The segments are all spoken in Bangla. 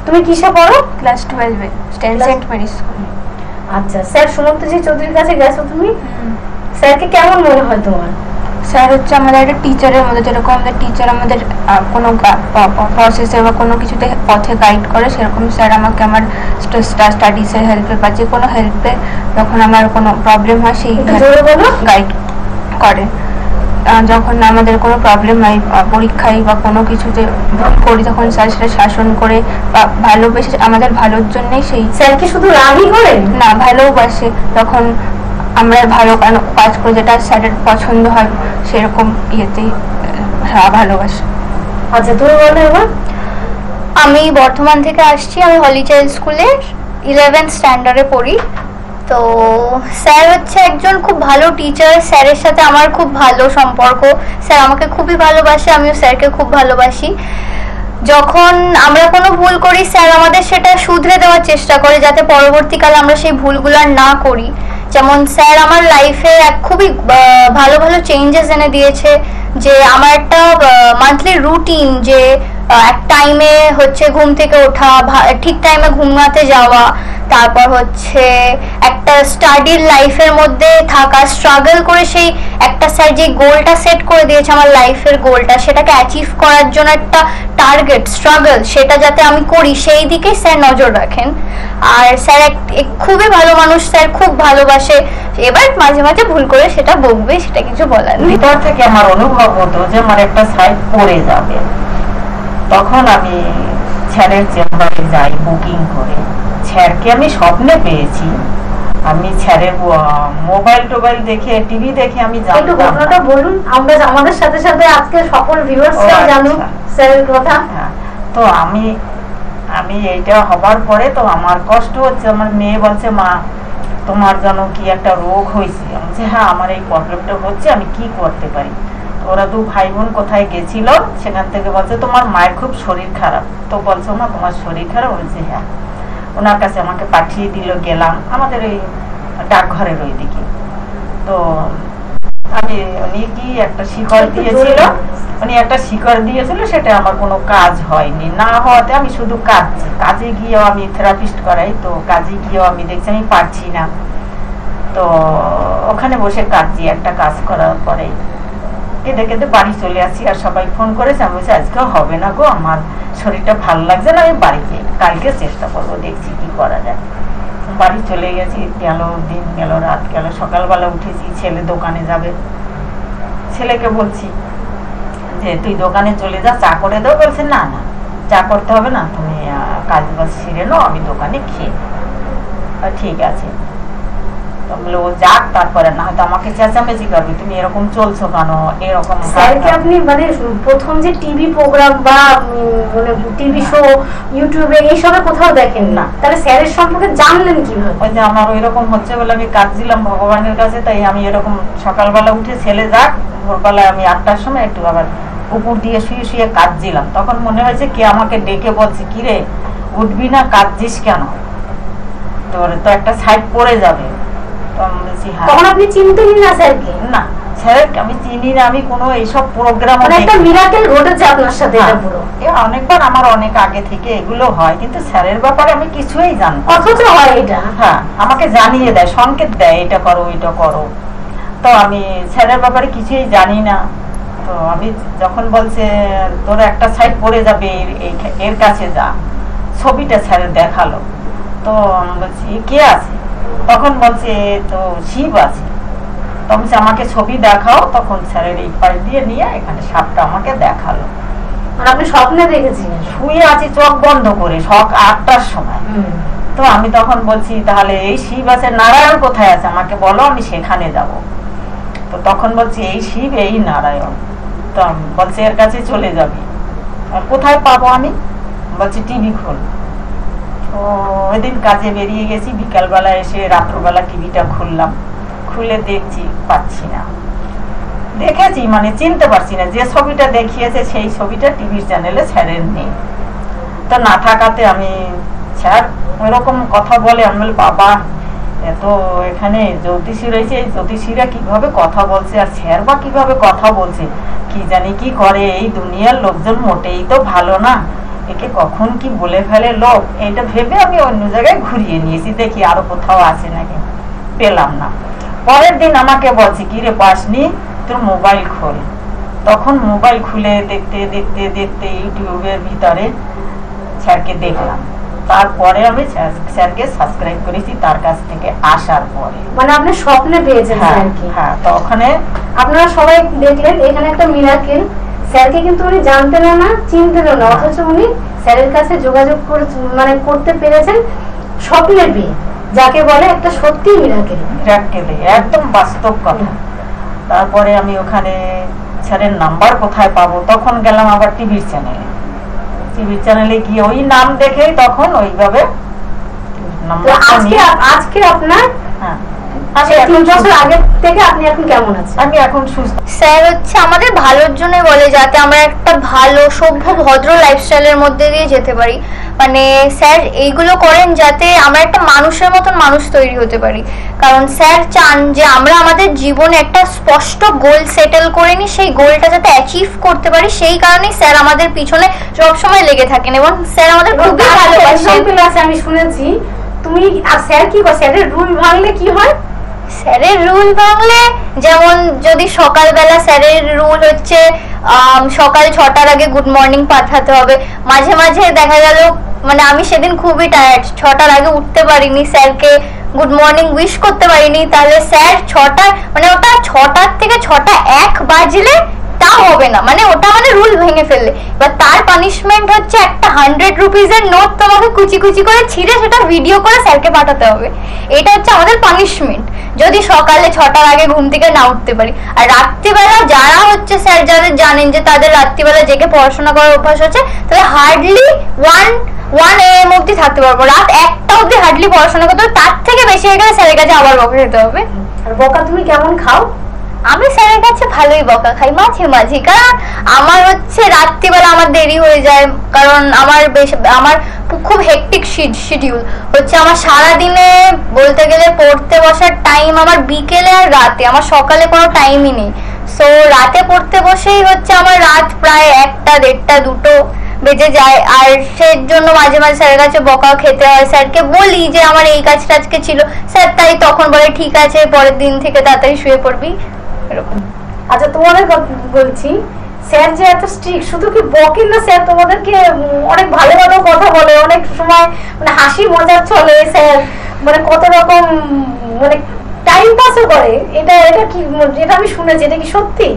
তুমি কিসে পড়ো? ক্লাস 12 এ সেন্ট মেরি স্কুল। আচ্ছা, স্যার সুমন্তজি চৌধুরীর কাছে গেছো তুমি? স্যারকে কেমন মনে হয় তোমার? স্যার হচ্ছে আমাদের একটা টিচারের মধ্যে, যেরকম আমাদের টিচার আমাদের কোনো প্রসেসে বা কোনো কিছুতে পথে গাইড করে, সেরকম স্যার আমাকে আমার স্টাডিজের হেল্পে বা যে কোনো হেল্পে যখন আমার কোনো প্রবলেম হয় সেই গাইড করে। যখন আমাদের কোনো প্রবলেম হয় পরীক্ষায় বা কোনো কিছুতে ভুল করি, তখন স্যার সেটা শাসন করে বা ভালোবেসে আমাদের ভালোর জন্যই। সেই স্যার কি শুধু রাগই করেন? না, ভালোবাসে। তখন আমরা ভালো কাজ করে যেটা স্যারের পছন্দ হয় সেরকম ইয়েতেই ভালোবাসে। আচ্ছা, তুমি বলো এবার। আমি বর্ধমান থেকে আসছি, আমি হলি চাইল্ড স্কুলে 11th স্ট্যান্ডার্ডে পড়ি। তো স্যার হচ্ছে একজন খুব ভালো টিচার, স্যারের সাথে আমার খুব ভালো সম্পর্ক, স্যার আমাকে খুবই ভালোবাসে, আমিও স্যারকে খুব ভালোবাসি। যখন আমরা কোনো ভুল করি স্যার আমাদের সেটা শুধরে দেওয়ার চেষ্টা করে যাতে পরবর্তীকালে আমরা সেই ভুলগুলো আর না করি। যেমন স্যার আমার লাইফে খুবই ভালো ভালো চেঞ্জেস এনে দিয়েছে, যে আমার একটা মান্থলি রুটিন, যে এক টাইমে হচ্ছে ঘুম থেকে ওঠা, ঠিক টাইমে ঘুমাতে যাওয়া, তারপর হচ্ছে একটা স্টাডির লাইফের মধ্যে থাকা, স্ট্রাগল করে সেই একটা স্যার যে গোলটা সেট করে দিয়েছে আমার লাইফের গোলটা, সেটাকে অ্যাচিভ করার জন্য একটা টার্গেট স্ট্রাগল, সেটা যাতে আমি করি সেই দিকে স্যার নজর রাখেন। আর স্যার খুবই ভালো মানুষ, স্যার খুব ভালোবাসে। এবার মাঝে মাঝে ভুল করে সেটা বকবে, সেটা কিছু বলার নেই। ভিতর থেকে আমার অনুভব হতো যে আমার একটা সাইড পড়ে যাবে, তখন আমি স্যারের চেম্বারে যাই বুকিং করে। স্যারকে আমি স্বপ্নে পেয়েছি, আমি স্যারের মোবাইল টোবাইল দেখে টিভি দেখে আমি একটু ঘটনাটা বলুন, আমরা আমাদের সাথে সাথে আজকে সকল ভিউয়ার্সরাও জানুক স্যারের কথা। তো আমি এইটা হবার পরে তো আমার কষ্ট হচ্ছে। আমার মেয়ে বলছে, মা তোমার যেন কি একটা রোগ হয়েছে। আমি বলছি, হ্যাঁ আমার এই প্রবলেমটা হচ্ছে, আমি কি করতে পারি? ওরা দু ভাই বোন কোথায় গেছিল, সেখান থেকে বলছে তোমার মায়ের খুব শরীর খারাপ। তো বলছো, মা তোমার শরীর খারাপ? বলছে হ্যাঁ। ওনার কাছে আমাকে পাঠিয়ে দিল, গেলাম আমাদের এই ডাকঘরের ওই দিকে। তো উনি কি একটা শিকড় দিয়েছিল, সেটা আমার কোনো কাজ হয়নি। না হওয়াতে আমি শুধু কাজে গিয়েও আমি থেরাপিস্ট করাই, তো কাজে গিয়েও আমি দেখছি আমি পারছি না। তো ওখানে বসে একটা কাজ করার পরে কেঁদে কেঁদে বাড়ি চলে আসি। আর সবাই ফোন করেছে, আমি বলছি আজকে হবে না গো, আমার শরীরটা ভালো লাগছে না, আমি বাড়িতে কালকে চেষ্টা করবো, দেখছি কি করা যায়। বাড়ি চলে গেছি, দিন গেল, রাত গেল, সকালবেলা উঠেছি, ছেলে দোকানে যাবে। ছেলেকে বলছি যে তুই দোকানে চলে যা, চা করে দাও। বলছে না না, চা করতে হবে না, তুমি কাজ বাজ সেরে নাও, আমি দোকানে খেয়ে। ঠিক আছে, ও যাক, তারপরে না হয়তো আমাকে চেঁচামেচি করবে, তুমি এরকম চলছো কেন এরকম। স্যারকে আপনি মানে প্রথম যে টিভি প্রোগ্রাম বা মানে টিভি শো ইউটিউবে এইসবে কোথাও দেখেন না, তাহলে স্যারের সম্পর্কে জানলেন কিভাবে? ওই যে আমার ওই রকম হচ্ছে বলে আমি কাজ দিলাম ভগবানের কাছে, তাই আমি এরকম সকালবেলা উঠে ছেলে যাক, ভোরবেলায় আমি 8টার সময় একটু আবার উপর দিয়ে শুয়ে শুয়ে কাজ দিলাম। তখন মনে হয়েছে কে আমাকে ডেকে বলছে, কিরে উঠবি না, কাঁদছিস কেন, তোর তো একটা সাইড পড়ে যাবে। তখন আপনি চিনতেনই না স্যারকে? না, স্যারকে আমি চিনি না, আমি কোনো এইসব প্রোগ্রাম একটা মিরাকেল ঘটেছে আপনার সাথে। এটা পুরো অনেকবার আমার অনেক আগে থেকে এগুলো হয়, কিন্তু স্যারের ব্যাপারে আমি কিছুই জানি না। অথচ হয় এটা, হ্যাঁ আমাকে জানিয়ে দেয়, সংকেত দেয়, এটা করো ওইটা করো। তো আমি স্যারের ব্যাপারে কিছুই জানি না। তো আমি যখন বলছে তোর একটা সাইড পড়ে যাবে, এর কাছে যা, ছবিটা স্যারের দেখালো। তো আমি বলছি কে আছে? তখন বলছে তো শিব আছে। তখন আমাকে ছবি দেখাও, তখন স্যারের এই পাশ দিয়ে নিয়ে এখানে সাপটা আমাকে দেখালো। মানে আপনি স্বপ্নে দেখেছেন? শুয়ে আছি চোখ বন্ধ করে, 8টার সময়। তো আমি তখন বলছি তাহলে এই শিব আছে, নারায়ণ কোথায় আছে আমাকে বলো, আমি সেখানে যাব। তো তখন বলছি এই শিব এই নারায়ণ। তো বলছে এর কাছে চলে যাবি। কোথায় পাবো আমি? বলছি টিভি খোল। তো ওই দিন কাজে বেরিয়ে গেছি, বিকালবেলা এসে রাত্রবেলা টিভিটা খুললাম, খুলে দেখছি পাচ্ছি না। দেখেছি মানে চিনতে পারছি না, যে ছবিটা দেখিয়েছে সেই ছবিটা টিভির চ্যানেলে স্যারের নেই। তো না থাকাতে আমি স্যার ওইরকম কথা বলে, আমি বলি বাবা এত এখানে জ্যোতিষী রয়েছে, এই জ্যোতিষীরা কিভাবে কথা বলছে, আর স্যার বা কিভাবে কথা বলছে, কি জানি কি করে। এই দুনিয়ার লোকজন মোটেই তো ভালো না, একে কখন কি বলে ফেলে লোক, এইটা ভেবে আমি অন্য জায়গায় ঘুরিয়ে নিয়েছি, দেখি আরো কোথাও আছে নাকি, পেলাম না। পরের দিন আমাকে বলছে কি রে পাসনি, তোর মোবাইল খোল। তখন মোবাইল খুলে দেখতে দেখতে দেখতে ইউটিউবের ভিতরে স্যারকে দেখলাম, তারপরে আমি স্যারকে সাবস্ক্রাইব করেছি তার কাছ থেকে আসার পরে। মানে আপনি স্বপ্নে পেয়েছেন হ্যাঁ স্যারকে? হ্যাঁ, তো ওখানে আপনারা সবাই দেখলেন এখানে একটা মিরাকেল। স্যারকে কিন্তু উনি জানতেনও না, চিনতেনও না, অথচ উনি স্যারের কাছে যোগাযোগ করে মানে করতে পেরেছেন স্বপ্নে পেয়ে, যাকে বলে একটা সত্যি মিরাকেল। একদম বাস্তব কথা। তারপরে আমি ওখানে স্যারের নাম্বার কোথায় পাবো, তখন গেলাম আবার টিভির চ্যানেলে গিয়ে ওই নাম দেখে তখন ওইভাবে আজকে আপনার হ্যাঁ 3 বছর আগে থেকে আপনি এখন কেমন আছেন? আমি এখন সুস্থ। স্যার হচ্ছে আমাদের ভালোর জন্য বলে, যাতে আমরা একটা ভালো সভ্য ভদ্র লাইফস্টাইলের মধ্যে দিয়ে যেতে পারি। মানে স্যার এইগুলো করেন যাতে আমরা একটা মানুষের মতন মানুষ তৈরি হতে পারি। কারণ স্যার চান যে আমরা আমাদের জীবনে একটা স্পষ্ট গোল সেটেল করে নিই, সেই গোলটা যাতে অ্যাচিভ করতে পারি, সেই কারণেই স্যার আমাদের পিছনে সবসময় লেগে থাকেন এবং স্যার আমাদের খুবই ভালোবাসেন। আমি শুনেছি তুমি আর স্যার কি করে, স্যারের রুল ভাঙলে কি হয়? স্যারের রুল ভাঙলে যেমন যদি সকালবেলা স্যারের রুল হচ্ছে সকাল 6টার আগে গুড মর্নিং পাঠাতে হবে। মাঝে মাঝে দেখা গেল মানে আমি সেদিন খুবই টায়ার্ড, 6টার আগে উঠতে পারিনি, স্যারকে গুড মর্নিং উইশ করতে পারিনি, তাহলে স্যার 6টা মানে ওটা 6টার থেকে 6টা 1 বাজলে তা হবে না, মানে ওটা মানে রুল ভেঙে ফেললে। এবার তার পানিশমেন্ট হচ্ছে একটা 100 রুপিজের নোট তোমাকে কুচি কুচি করে ছিঁড়ে সেটা ভিডিও করে স্যারকে পাঠাতে হবে। এটা হচ্ছে আমাদের পানিশমেন্ট যদি সকালে 6টার আগে ঘুম থেকে না উঠতে পারি। আর রাত্রিবেলা যারা হচ্ছে স্যার যাদের জানেন যে তাদের রাত্রিবেলা জেগে পড়াশোনা করার অভ্যাস হচ্ছে, তাহলে হার্ডলি 1 AM অব্দি থাকতে পারবো, রাত 1টা অব্দি হার্ডলি পড়াশোনা করতে হবে। তার থেকে বেশি হয়ে গেলে স্যারের কাছে আবার বকা খেতে হবে। আর বকা তুমি কেমন খাও? আমি স্যারের কাছে ভালোই বকা খাই মাঝে মাঝে, কারণ আমার হচ্ছে রাত্রিবেলা আমার দেরি হয়ে যায়, কারণ আমার খুব হেকটিক শিডিউল হচ্ছে। আমার সারাদিনে বলতে গেলে পড়তে বসার টাইম আমার বিকেলে আর রাতে, আমার সকালে কোনো টাইমই নেই। সো রাতে পড়তে বসেই হচ্ছে আমার রাত প্রায় 1টা 1:30 2টো বেজে যায়। আর সেই জন্য মাঝে মাঝে স্যারের কাছে বকা খেতে হয়। স্যারকে বলি যে আমার এই কাজটা আজকে ছিল, স্যার তাই তখন বলে ঠিক আছে পরের দিন থেকে তাড়াতাড়ি শুয়ে পড়বি, এরকম। আচ্ছা তোমাদের বলছি, স্যার যে এত স্ট্রিক্ট, শুধু কি বকেন না, স্যার তোমাদেরকে অনেক ভালো ভালো কথা বলে, অনেক সময় মানে হাসি মজার চলে, স্যার মানে কত রকম মানে টাইম পাসও করে। এটা কি, এটা আমি শুনেছি, এটা কি সত্যি?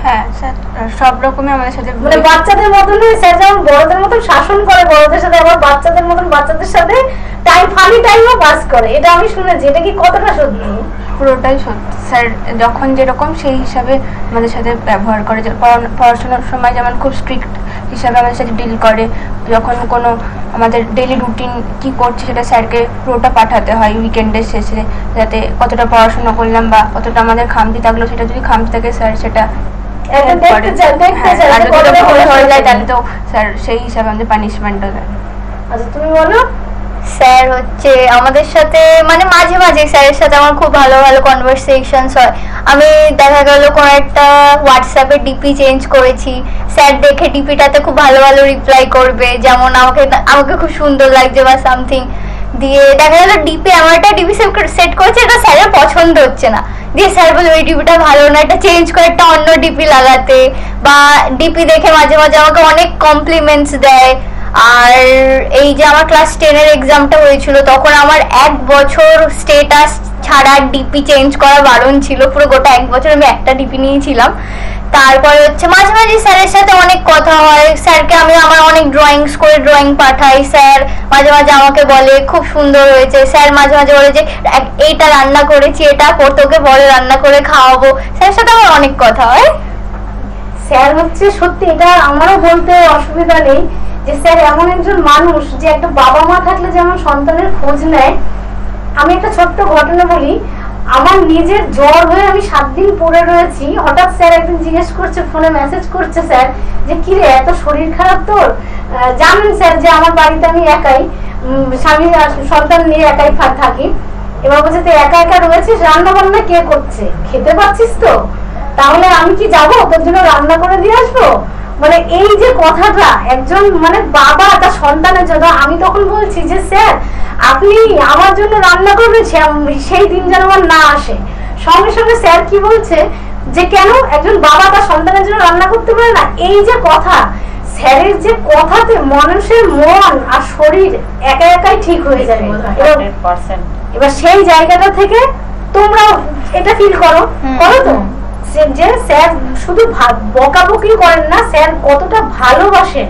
হ্যাঁ স্যার সব রকমই আমাদের সাথে, মানে বাচ্চাদের মতন স্যার যেমন বড়দের মতন শাসন করে বড়দের সাথে, আবার বাচ্চাদের মতন বাচ্চাদের সাথে ফানি টাইমও পাস করে, এটা আমি শুনেছি। এটা কি কতটা সত্যি? পুরোটাই সত্যি। স্যার যখন যেরকম সেই হিসাবে আমাদের সাথে ব্যবহার করে, পড়াশোনার সময় যেমন খুব স্ট্রিক্ট হিসাবে আমাদের সাথে ডিল করে, যখন কোনো আমাদের ডেইলি রুটিন কি করছে সেটা স্যারকে পুরোটা পাঠাতে হয় উইকেন্ডের শেষে, যাতে কতটা পড়াশোনা করলাম বা কতটা আমাদের খামতি থাকলো, সেটা যদি খামতি থাকে স্যার সেটা তাহলে তো স্যার সেই হিসাবে আমাদের পানিশমেন্টও দেয়। আচ্ছা তুমি বলো। স্যার হচ্ছে আমাদের সাথে মানে মাঝে মাঝে স্যারের সাথে আমার খুব ভালো ভালো কনভারসেশনস হয়। আমি দেখা গেল কোনো একটা হোয়াটসঅ্যাপে ডিপি চেঞ্জ করেছি, স্যার দেখে ডিপিটাতে খুব ভালো ভালো রিপ্লাই করবে, যেমন আমাকে খুব সুন্দর লাগছে বা সামথিং, দিয়ে দেখা গেল ডিপি আমার একটা ডিপি সেট করেছে, এটা স্যারের পছন্দ হচ্ছে না, দিয়ে স্যার বলে ওই ডিপিটা ভালো না, এটা চেঞ্জ করে একটা অন্য ডিপি লাগাতে, বা ডিপি দেখে মাঝে মাঝে আমাকে অনেক কমপ্লিমেন্টস দেয়। আর এই যে আমার ক্লাস 10-এর এক্সামটা হয়েছিল, তখন আমার 1 বছর স্টেটাস ছাড়া ডিপি চেঞ্জ করা বারণ ছিল, পুরো গোটা 1 বছর আমি একটা ডিপি নিয়েছিলাম। তারপরে হচ্ছে মাঝে মাঝে স্যারের সাথে অনেক কথা হয়, স্যারকে আমি আমার অনেক ড্রয়িংস করে ড্রয়িং পাঠাই, স্যার মাঝে মাঝে আমাকে বলে খুব সুন্দর হয়েছে, স্যার মাঝে মাঝে বলে যে এইটা রান্না করেছি, এটা তোকে পরে রান্না করে খাওয়াবো, স্যারের সাথে আমার অনেক কথা হয়। স্যার হচ্ছে সত্যি, এটা আমারও বলতে অসুবিধা নেই যে স্যার এমন একজন মানুষ যে একটা বাবা মা থাকলে যেমন সন্তানের খোঁজ নেয়। আমি একটা ছোট্ট ঘটনা বলি, আমার নিজের জ্বর হয়ে আমি 7 দিন পড়ে রয়েছি, হঠাৎ স্যার একদিন জিজ্ঞেস করছে, ফোনে মেসেজ করছে স্যার যে কি রে এত শরীর খারাপ তোর? জানেন স্যার যে আমার বাড়িতে আমি একাই, স্বামী সন্তান নিয়ে একাই থাকি। এবার বলছে তুই একা একা রয়েছিস, রান্না বান্না কে করছে, খেতে পাচ্ছিস তো? তাহলে আমি কি যাবো তোর জন্য রান্না করে দিয়ে আসবো? মানে এই যে কথাটা একজন মানে বাবা তার সন্তানের জন্য, আমি তখন বলছি যে স্যার আপনি আমার জন্য রান্না করবেন, সেই দিন যেন আমার না আসে। সঙ্গে সঙ্গে স্যার কি বলছে যে কেন একজন বাবা তার সন্তানের জন্য রান্না করতে পারে না। এই যে কথা, স্যারের যে কথাতে মানুষের মন আর শরীর একা একাই ঠিক হয়ে যাবে। 100%। এবার সেই জায়গাটা থেকে তোমরা এটা ফিল করো তো যে স্যার শুধু বকাবকি করেন না, স্যার কতটা ভালোবাসেন,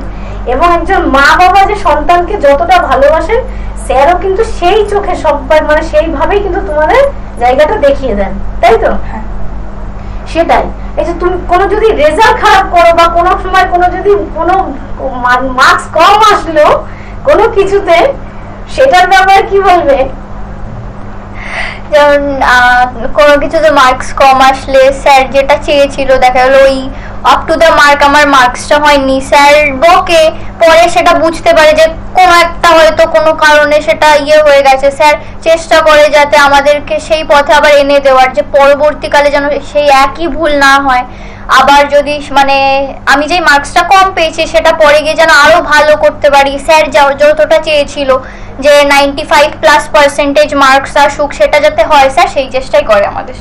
এবং একজন মা বাবা যে সন্তানকে যতটা ভালোবাসেন স্যারও কিন্তু সেই চোখে সববার মানে সেইভাবেই কিন্তু তোমাদের জায়গাটা দেখিয়ে দেন, তাই তো? সেটাই। এই যে তুমি কোনো যদি রেজাল্ট খারাপ করো বা কোনো সময় কোনো যদি কোনো মার্কস কম আসলো কোনো কিছুতে, সেটার ব্যাপারে কি বলবে? যেমন কোনো কিছুতে মার্কস কম আসলে স্যার যেটা চেয়েছিল দেখা গেলো ওই আপ টু দ্য মার্ক আমার মার্কসটা হয়নি, স্যার বকে, পরে সেটা বুঝতে পারে যে কোনো একটা হয়তো কোনো কারণে সেটা হয়ে গেছে, স্যার চেষ্টা করে যাতে আমাদেরকে সেই পথে আবার এনে দেওয়ার, যে পরবর্তীকালে যেন সেই একই ভুল না হয়। আবার যদি মানে আমি যেই মার্কসটা কম পেয়েছি সেটা পরে গিয়ে যেন আরো ভালো করতে পারি, স্যার যতটা চেয়েছিল যে 95+ পার্সেন্টেজ মার্কস আসুক সেটা যাতে হয়, স্যার সেই চেষ্টাই করে আমাদের।